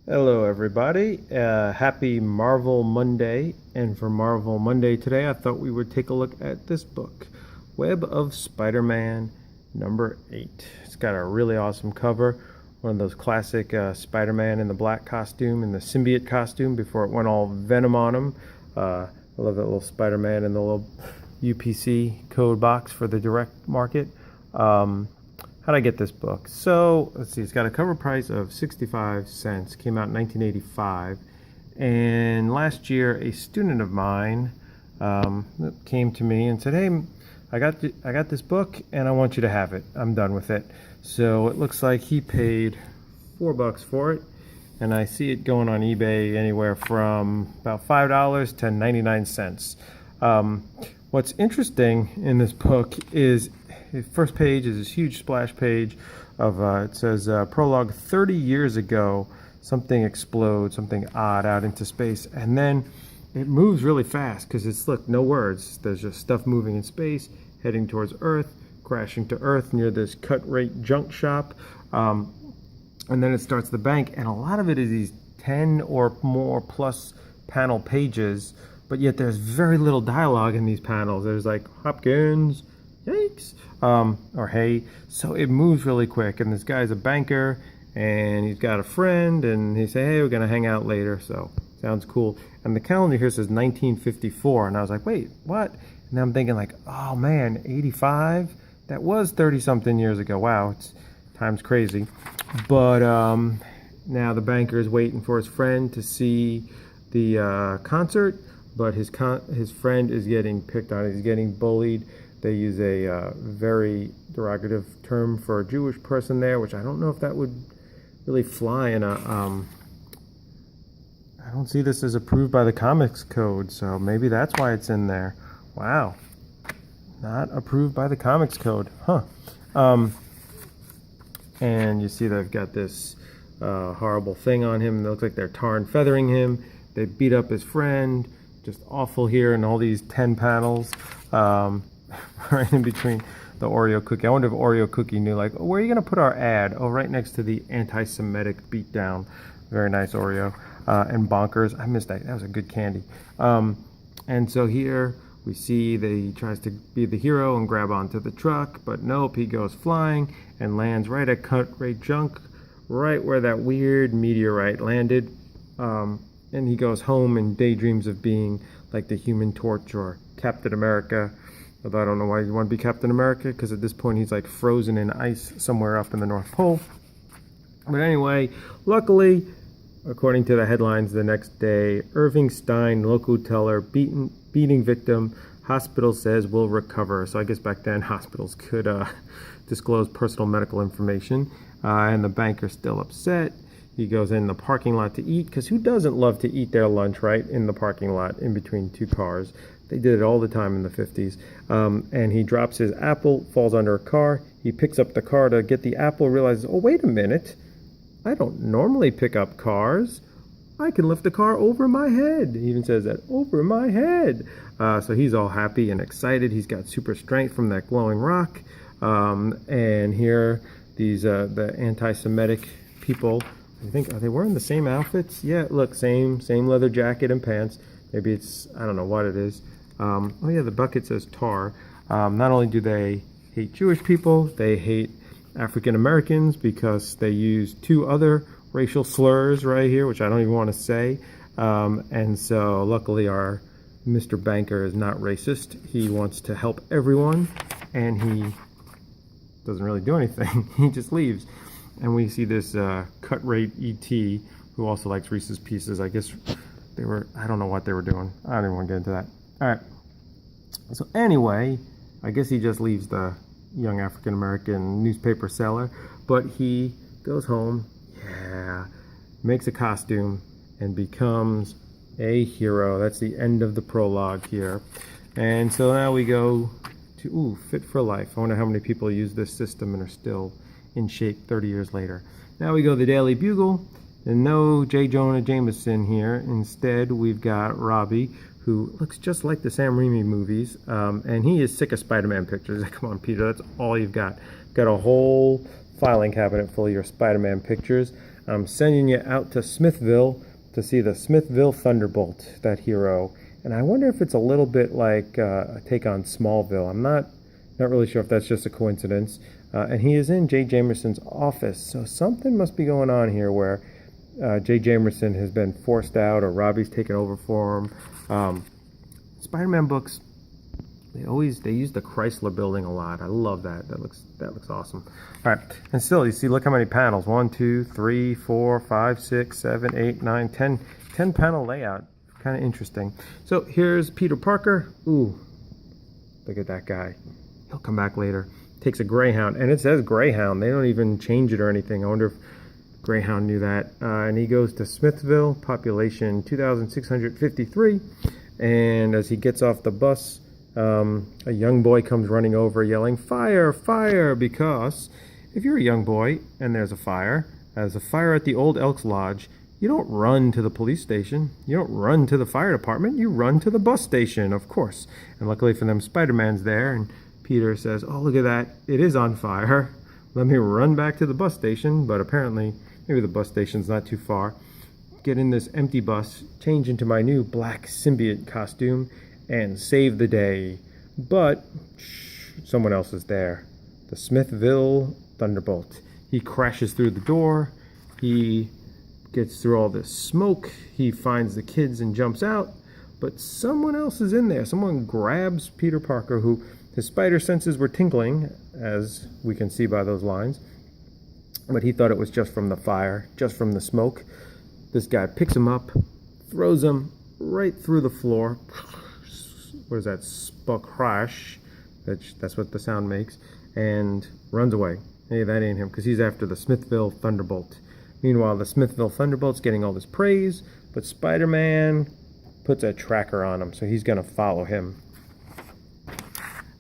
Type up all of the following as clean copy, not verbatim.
Hello, everybody. Happy Marvel Monday. And for Marvel Monday today, I thought we would take a look at this book, Web of Spider-Man number 8. It's got a really awesome cover, one of those classic Spider-Man in the black costume and the symbiote costume before it went all Venom on him. I love that little Spider-Man in the little UPC code box for the direct market. How'd I get this book? So, let's see, it's got a cover price of 65 cents. Came out in 1985. And last year, a student of mine came to me and said, hey, I got this book and I want you to have it. I'm done with it. So it looks like he paid $4 for it. And I see it going on eBay anywhere from about $5 to 99 cents. What's interesting in this book is the first page is this huge splash page of, it says, prologue, 30 years ago, something explodes, something odd out into space. And then it moves really fast because it's, look, no words. There's just stuff moving in space, heading towards Earth, crashing to Earth near this cut-rate junk shop. And then it starts the bank. And a lot of it is these 10 or more plus panel pages, but yet there's very little dialogue in these panels. There's like, Hopkins, yikes, or hey. So it moves really quick, and this guy's a banker, and he's got a friend, and he say, hey, we're gonna hang out later. So sounds cool. And the calendar here says 1954, and I was like, wait, what? And I'm thinking like, oh man, 85? That was 30 something years ago. Wow, time's crazy. But now the banker is waiting for his friend to see the concert, but his friend is getting picked on. He's getting bullied. They use a very derogative term for a Jewish person there, which I don't know if that would really fly in a... I don't see this as approved by the comics code, so maybe that's why it's in there. Wow. Not approved by the comics code. Huh. And you see they've got this horrible thing on him. It looks like they're tar and feathering him. They beat up his friend. Just awful here in all these 10 panels. Right in between the Oreo cookie. I wonder if Oreo cookie knew, like, oh, where are you going to put our ad? Oh, right next to the anti-Semitic beatdown. Very nice Oreo. And Bonkers. I missed that. That was a good candy. And so here we see that he tries to be the hero and grab onto the truck, but nope, he goes flying and lands right at cut-rate junk, right where that weird meteorite landed. And he goes home and daydreams of being like the Human Torch or Captain America. Although I don't know why you want to be Captain America, because at this point he's like frozen in ice somewhere up in the North Pole. But anyway, luckily, according to the headlines the next day, Irving Stein, local teller, beating victim, hospital says will recover. So I guess back then hospitals could disclose personal medical information. And the banker's still upset. He goes in the parking lot to eat, because who doesn't love to eat their lunch right in the parking lot in between two cars? They did it all the time in the 50s. And he drops his apple, falls under a car. He picks up the car to get the apple, realizes, oh, wait a minute. I don't normally pick up cars. I can lift the car over my head. He even says that, over my head. So he's all happy and excited. He's got super strength from that glowing rock. And here, these the anti-Semitic people, I think, are they wearing the same outfits? Yeah, look, same leather jacket and pants. Maybe it's, I don't know what it is. Oh yeah, the bucket says tar. Not only do they hate Jewish people, they hate African Americans because they use two other racial slurs right here, which I don't even want to say. And so luckily our Mr. Banker is not racist. He wants to help everyone, and he doesn't really do anything. He just leaves. And we see this cut-rate E.T., who also likes Reese's Pieces. I guess they were, I don't know what they were doing. I don't even want to get into that. All right. So anyway, I guess he just leaves the young African-American newspaper seller, but he goes home, makes a costume, and becomes a hero. That's the end of the prologue here. And so now we go to, Fit for Life. I wonder how many people use this system and are still in shape 30 years later. Now we go to the Daily Bugle, and no J. Jonah Jameson here. Instead, we've got Robbie, who looks just like the Sam Raimi movies, and he is sick of Spider-Man pictures. Come on, Peter, that's all you've got. Got a whole filing cabinet full of your Spider-Man pictures. I'm sending you out to Smithville to see the Smithville Thunderbolt, that hero. And I wonder if it's a little bit like a take on Smallville. I'm not really sure if that's just a coincidence. And he is in Jay Jamerson's office, so something must be going on here where Jay Jamerson has been forced out, or Robbie's taken over for him. Spider-Man books, they use the Chrysler Building a lot. I love that. That looks awesome. All right, and still, you see, look how many panels: 1, 2, 3, 4, 5, 6, 7, 8, 9, 10. 10 panel layout. Kind of interesting. So here's Peter Parker. Ooh, look at that guy. He'll come back later. Takes a Greyhound, and it says Greyhound. They don't even change it or anything. I wonder if Greyhound knew that. And he goes to Smithville, population 2,653. And as he gets off the bus, a young boy comes running over yelling, "Fire, fire!" Because if you're a young boy and there's a fire at the old Elks Lodge, you don't run to the police station. You don't run to the fire department. You run to the bus station, of course. And luckily for them, Spider-Man's there, and Peter says, "Oh, look at that. It is on fire. Let me run back to the bus station." But apparently, maybe the bus station's not too far. Get in this empty bus, change into my new black symbiote costume, and save the day. But someone else is there. The Smithville Thunderbolt. He crashes through the door. He gets through all this smoke. He finds the kids and jumps out. But someone else is in there. Someone grabs Peter Parker, who his spider senses were tingling, as we can see by those lines. But he thought it was just from the fire, just from the smoke. This guy picks him up, throws him right through the floor. What is that? Crash. That's what the sound makes. And runs away. Hey, that ain't him, because he's after the Smithville Thunderbolt. Meanwhile, the Smithville Thunderbolt's getting all this praise, but Spider-Man puts a tracker on him, so he's going to follow him.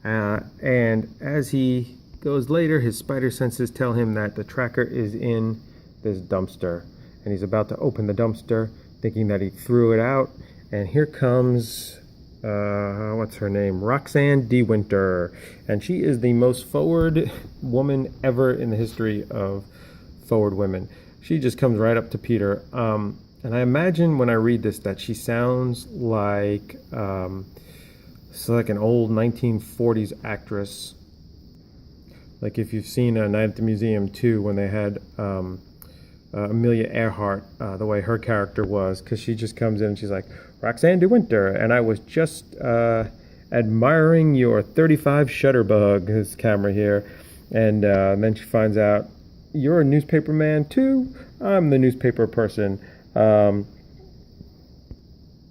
And as he goes later, his spider senses tell him that the tracker is in this dumpster. And he's about to open the dumpster, thinking that he threw it out. And here comes, what's her name? Roxanne De Winter. And she is the most forward woman ever in the history of forward women. She just comes right up to Peter. And I imagine when I read this that she sounds like like an old 1940s actress. Like if you've seen A Night at the Museum 2, when they had Amelia Earhart, the way her character was, because she just comes in and she's like, "Roxanne De Winter, and I was just admiring your 35 Shutterbug," his camera here. And then she finds out, "You're a newspaper man too? I'm the newspaper person."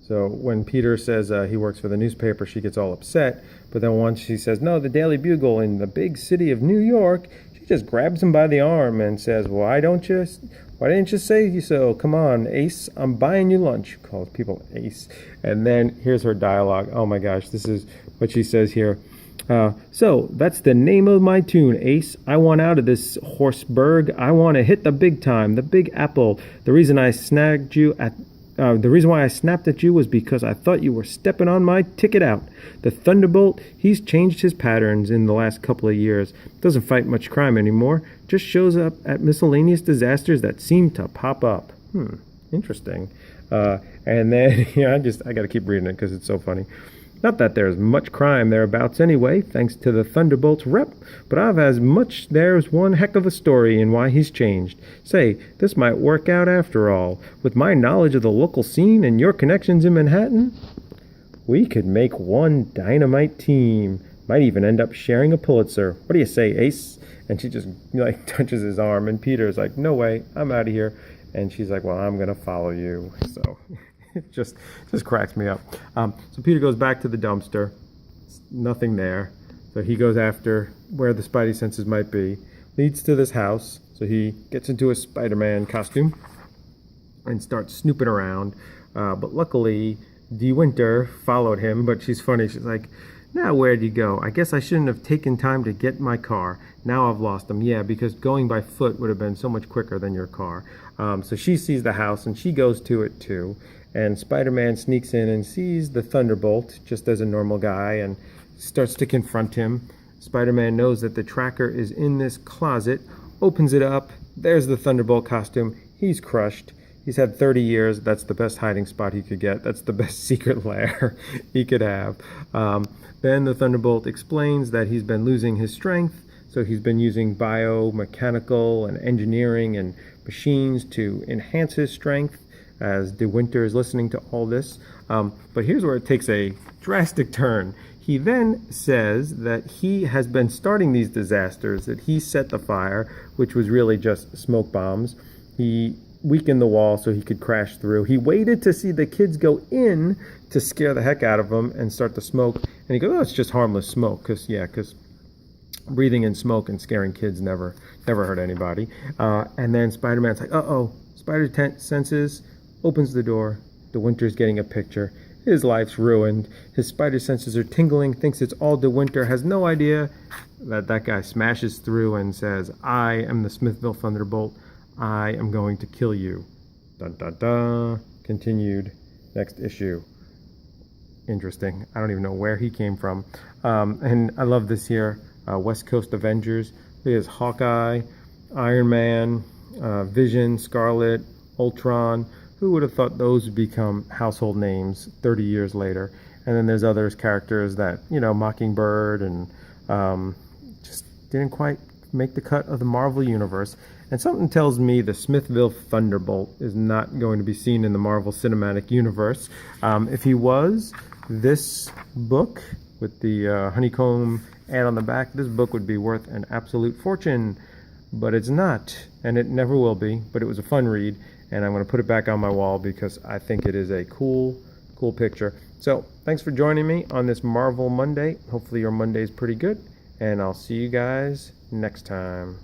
So when Peter says he works for the newspaper, she gets all upset. But then once she says, "No, the Daily Bugle in the big city of New York," she just grabs him by the arm and says, why didn't you say so? Come on, Ace, I'm buying you lunch." Calls people Ace. And then here's her dialogue. Oh my gosh, this is what she says here. "So that's the name of my tune, Ace. I want out of this Horseburg. I want to hit the big time, the Big Apple. The reason why I snapped at you was because I thought you were stepping on my ticket out. The Thunderbolt, he's changed his patterns in the last couple of years. Doesn't fight much crime anymore. Just shows up at miscellaneous disasters that seem to pop up." Interesting. And then, I got to keep reading it because it's so funny. "Not that there's much crime thereabouts anyway, thanks to the Thunderbolt's rep, but there's one heck of a story in why he's changed. Say, this might work out after all. With my knowledge of the local scene and your connections in Manhattan, we could make one dynamite team. Might even end up sharing a Pulitzer. What do you say, Ace?" And she just touches his arm, and Peter's like, "No way, I'm out of here." And she's like, "Well, I'm going to follow you." So it just cracks me up. So Peter goes back to the dumpster. Nothing there. So he goes after where the Spidey senses might be. Leads to this house. So he gets into a Spider-Man costume and starts snooping around. But luckily, De Winter followed him. But she's funny. She's like, "Now where'd you go? I guess I shouldn't have taken time to get my car. Now I've lost him." Yeah, because going by foot would have been so much quicker than your car. So she sees the house and she goes to it too. And Spider-Man sneaks in and sees the Thunderbolt just as a normal guy and starts to confront him. Spider-Man knows that the tracker is in this closet, opens it up. There's the Thunderbolt costume. He's crushed. He's had 30 years. That's the best hiding spot he could get. That's the best secret lair he could have. Then the Thunderbolt explains that he's been losing his strength, so he's been using biomechanical and engineering and machines to enhance his strength, as De Winter is listening to all this. But here's where it takes a drastic turn. He then says that he has been starting these disasters, that he set the fire, which was really just smoke bombs. He weakened the wall so he could crash through. He waited to see the kids go in to scare the heck out of them and start the smoke. And he goes, oh, it's just harmless smoke, because breathing in smoke and scaring kids never hurt anybody. And then Spider-Man's like, uh-oh, Spider senses, opens the door. De Winter's getting a picture. His life's ruined. His spider senses are tingling, thinks it's all De Winter, has no idea that guy smashes through and says, I am the Smithville Thunderbolt. I am going to kill you. Dun dun dun. Continued next issue. Interesting. I don't even know where he came from. And I love this here. West Coast Avengers. There's Hawkeye, Iron Man, Vision, Scarlet, Ultron. Who would have thought those would become household names 30 years later? And then there's other characters that, Mockingbird and just didn't quite make the cut of the Marvel Universe. And something tells me the Smithville Thunderbolt is not going to be seen in the Marvel Cinematic Universe. If he was, this book with the honeycomb ad on the back, this book would be worth an absolute fortune. But it's not, and it never will be. But it was a fun read, and I'm going to put it back on my wall because I think it is a cool picture. So thanks for joining me on this Marvel Monday. Hopefully your Monday is pretty good, and I'll see you guys next time.